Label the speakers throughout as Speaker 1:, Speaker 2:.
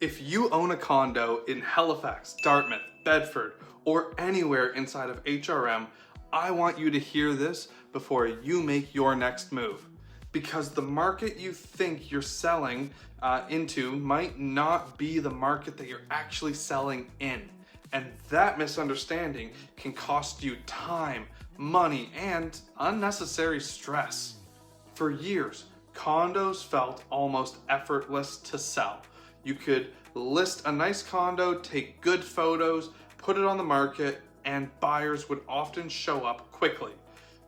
Speaker 1: If you own a condo in Halifax, Dartmouth, Bedford, or anywhere inside of HRM, I want you to hear this before you make your next move. Because the market you think you're selling into might not be the market that you're actually selling in. And that misunderstanding can cost you time, money, and unnecessary stress. For years, condos felt almost effortless to sell. You could list a nice condo, take good photos, put it on the market, and buyers would often show up quickly.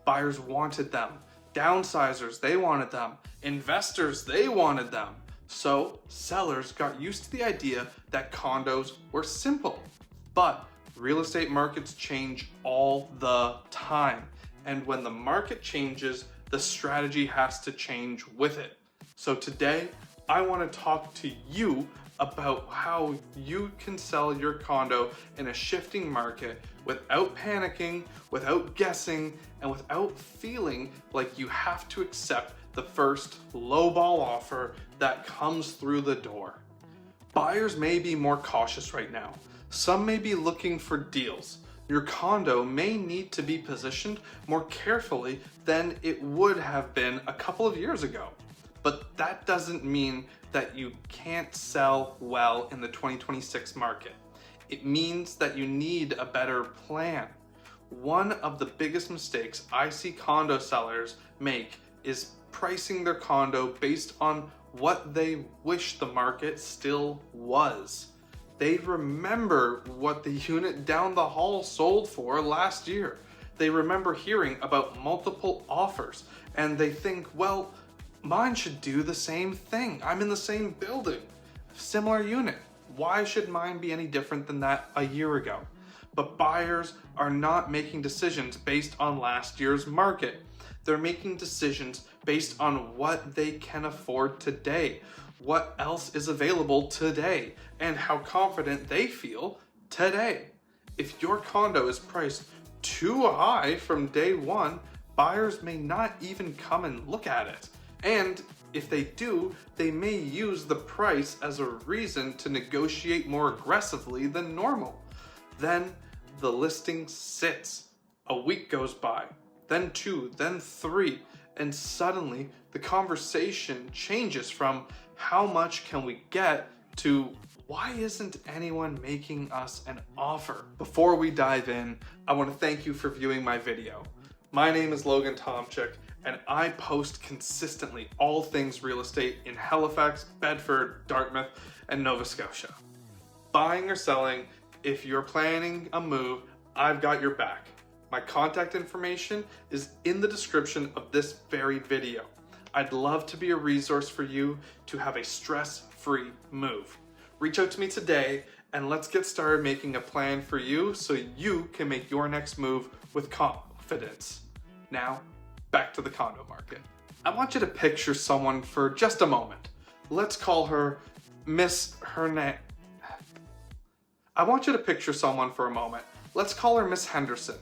Speaker 1: Buyers wanted them. Downsizers, they wanted them. Investors, they wanted them. So sellers got used to the idea that condos were simple. But real estate markets change all the time. And when the market changes, the strategy has to change with it. So today, I want to talk to you about how you can sell your condo in a shifting market without panicking, without guessing, and without feeling like you have to accept the first lowball offer that comes through the door. Buyers may be more cautious right now. Some may be looking for deals. Your condo may need to be positioned more carefully than it would have been a couple of years ago. But that doesn't mean that you can't sell well in the 2026 market. It means that you need a better plan. One of the biggest mistakes I see condo sellers make is pricing their condo based on what they wish the market still was. They remember what the unit down the hall sold for last year. They remember hearing about multiple offers, and they think, well, mine should do the same thing. I'm in the same building, similar unit. Why should mine be any different than that a year ago? But buyers are not making decisions based on last year's market. They're making decisions based on what they can afford today, what else is available today, and how confident they feel today. If your condo is priced too high from day one, buyers may not even come and look at it. And if they do, they may use the price as a reason to negotiate more aggressively than normal. Then the listing sits. A week goes by, then 2, then 3, and suddenly the conversation changes from how much can we get to why isn't anyone making us an offer? Before we dive in, I want to thank you for viewing my video. My name is Logan Tomczyk, and I post consistently all things real estate in Halifax, Bedford, Dartmouth, and Nova Scotia. Buying or selling, if you're planning a move, I've got your back. My contact information is in the description of this very video. I'd love to be a resource for you to have a stress-free move. Reach out to me today and let's get started making a plan for you so you can make your next move with confidence. Now, back to the condo market. I want you to picture someone for just a moment. Let's call her Miss Hernandez. I want you to picture someone for a moment. Let's call her Miss Henderson.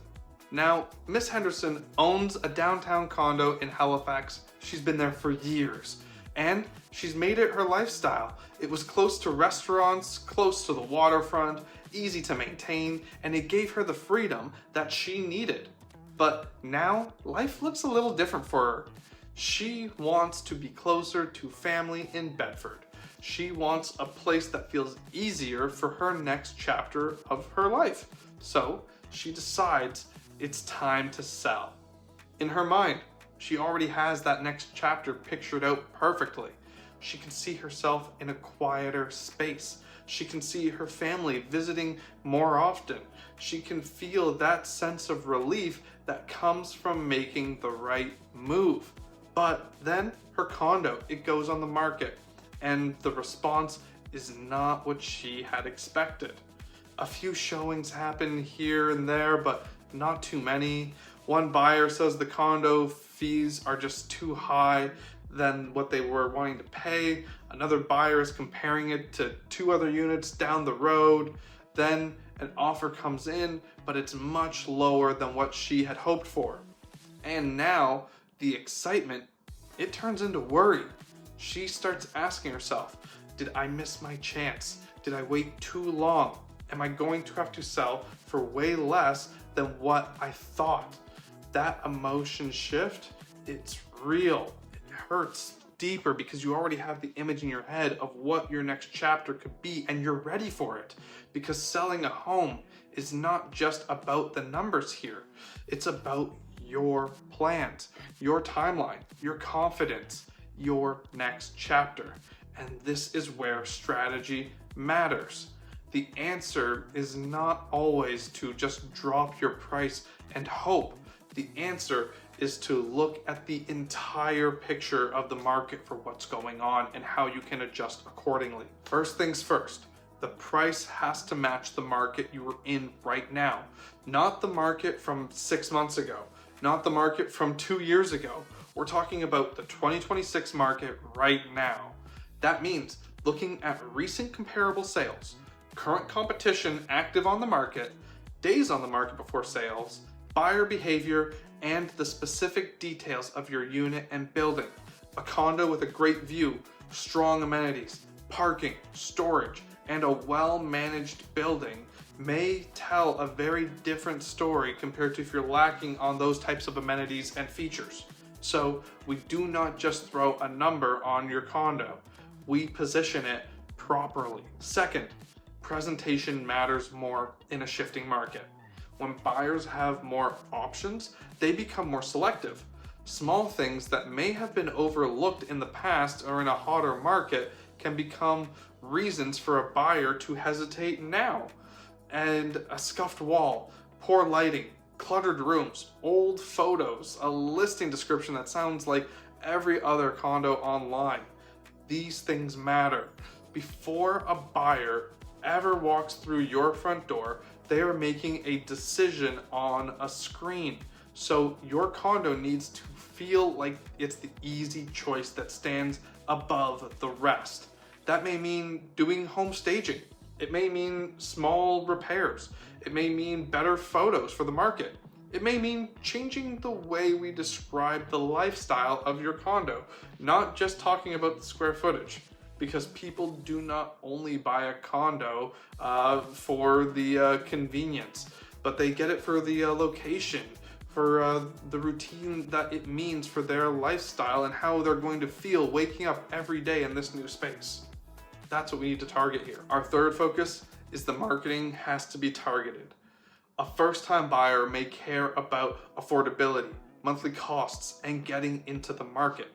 Speaker 1: Now, Miss Henderson owns a downtown condo in Halifax. She's been there for years, and she's made it her lifestyle. It was close to restaurants, close to the waterfront, easy to maintain, and it gave her the freedom that she needed. But now, life looks a little different for her. She wants to be closer to family in Bedford. She wants a place that feels easier for her next chapter of her life. So she decides it's time to sell. In her mind, she already has that next chapter pictured out perfectly. She can see herself in a quieter space. She can see her family visiting more often. She can feel that sense of relief that comes from making the right move. But then her condo, it goes on the market, and the response is not what she had expected. A few showings happen here and there, but not too many. One buyer says the condo fees are just too high than what they were wanting to pay. Another buyer is comparing it to 2 other units down the road. Then an offer comes in, but it's much lower than what she had hoped for. And now the excitement, it turns into worry. She starts asking herself, Did I miss my chance? Did I wait too long? Am I going to have to sell for way less than what I thought? That emotion shift, it's real. It hurts deeper because you already have the image in your head of what your next chapter could be, and you're ready for it. Because selling a home is not just about the numbers here. It's about your plans, your timeline, your confidence, your next chapter. And this is where strategy matters. The answer is not always to just drop your price and hope. The answer is to look at the entire picture of the market for what's going on and how you can adjust accordingly. First things first, the price has to match the market you are in right now, not the market from 6 months ago, not the market from 2 years ago. We're talking about the 2026 market right now. That means looking at recent comparable sales, current competition active on the market, days on the market before sales, buyer behavior, and the specific details of your unit and building. A condo with a great view, strong amenities, parking, storage, and a well-managed building may tell a very different story compared to if you're lacking on those types of amenities and features. So we do not just throw a number on your condo. We position it properly. Second, presentation matters more in a shifting market. When buyers have more options, they become more selective. Small things that may have been overlooked in the past or in a hotter market can become reasons for a buyer to hesitate now. And a scuffed wall, poor lighting, cluttered rooms, old photos, a listing description that sounds like every other condo online. These things matter. Before a buyer ever walks through your front door, they are making a decision on a screen. So your condo needs to feel like it's the easy choice that stands above the rest. That may mean doing home staging. It may mean small repairs. It may mean better photos for the market. It may mean changing the way we describe the lifestyle of your condo, not just talking about the square footage. Because people do not only buy a condo for the convenience, but they get it for the location, for the routine that it means for their lifestyle and how they're going to feel waking up every day in this new space. That's what we need to target here. Our third focus is the marketing has to be targeted. A first-time buyer may care about affordability, monthly costs, and getting into the market.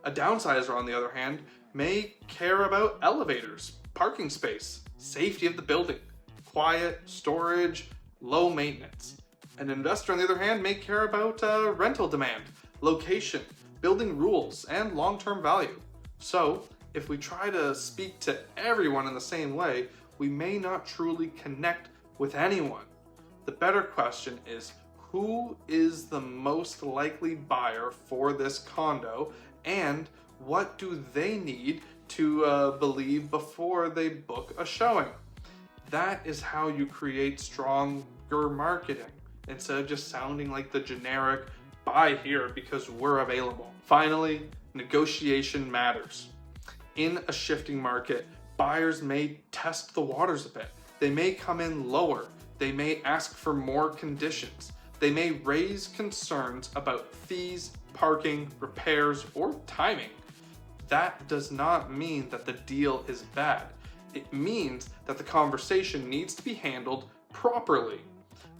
Speaker 1: A downsizer, on the other hand, may care about elevators, parking space, safety of the building, quiet, storage, low maintenance. An investor, on the other hand, may care about rental demand, location, building rules, and long-term value. So, if we try to speak to everyone in the same way, we may not truly connect with anyone. The better question is, who is the most likely buyer for this condo, and what do they need to believe before they book a showing? That is how you create stronger marketing instead of just sounding like the generic buy here because we're available. Finally, negotiation matters. In a shifting market, buyers may test the waters a bit. They may come in lower. They may ask for more conditions. They may raise concerns about fees, parking, repairs, or timing. That does not mean that the deal is bad. It means that the conversation needs to be handled properly.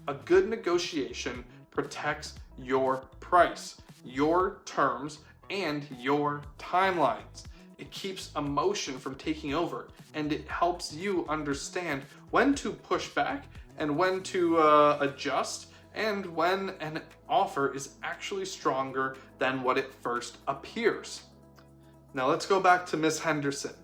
Speaker 1: A good negotiation protects your price, your terms, and your timelines. It keeps emotion from taking over, and it helps you understand when to push back and when to adjust, and when an offer is actually stronger than what it first appears. Now let's go back to Miss Henderson.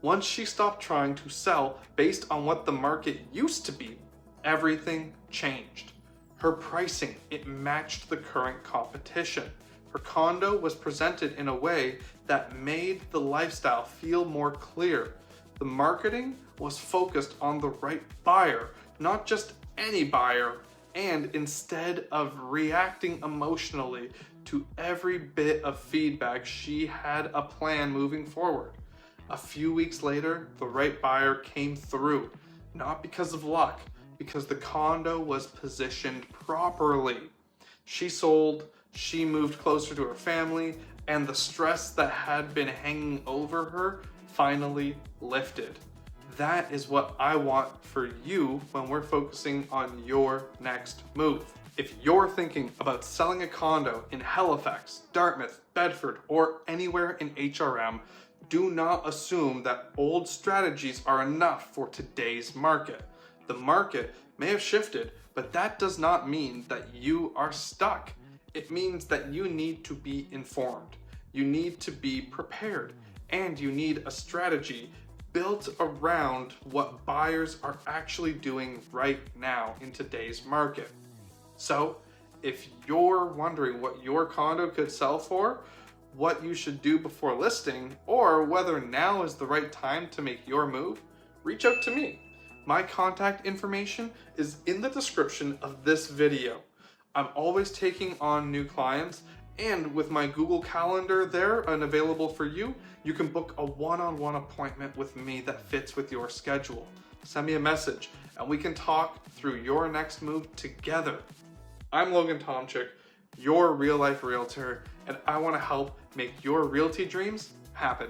Speaker 1: Once she stopped trying to sell based on what the market used to be, everything changed. Her pricing, it matched the current competition. Her condo was presented in a way that made the lifestyle feel more clear. The marketing was focused on the right buyer, not just any buyer, and instead of reacting emotionally to every bit of feedback, she had a plan moving forward. A few weeks later, the right buyer came through, not because of luck, because the condo was positioned properly. She sold, she moved closer to her family, and the stress that had been hanging over her finally lifted. That is what I want for you when we're focusing on your next move. If you're thinking about selling a condo in Halifax, Dartmouth, Bedford, or anywhere in HRM, do not assume that old strategies are enough for today's market. The market may have shifted, but that does not mean that you are stuck. It means that you need to be informed, you need to be prepared, and you need a strategy built around what buyers are actually doing right now in today's market. So, if you're wondering what your condo could sell for, what you should do before listing, or whether now is the right time to make your move, reach out to me. My contact information is in the description of this video. I'm always taking on new clients, and with my Google Calendar there and available for you, you can book a one-on-one appointment with me that fits with your schedule. Send me a message and we can talk through your next move together. I'm Logan Tomczyk, your real life realtor, and I want to help make your realty dreams happen.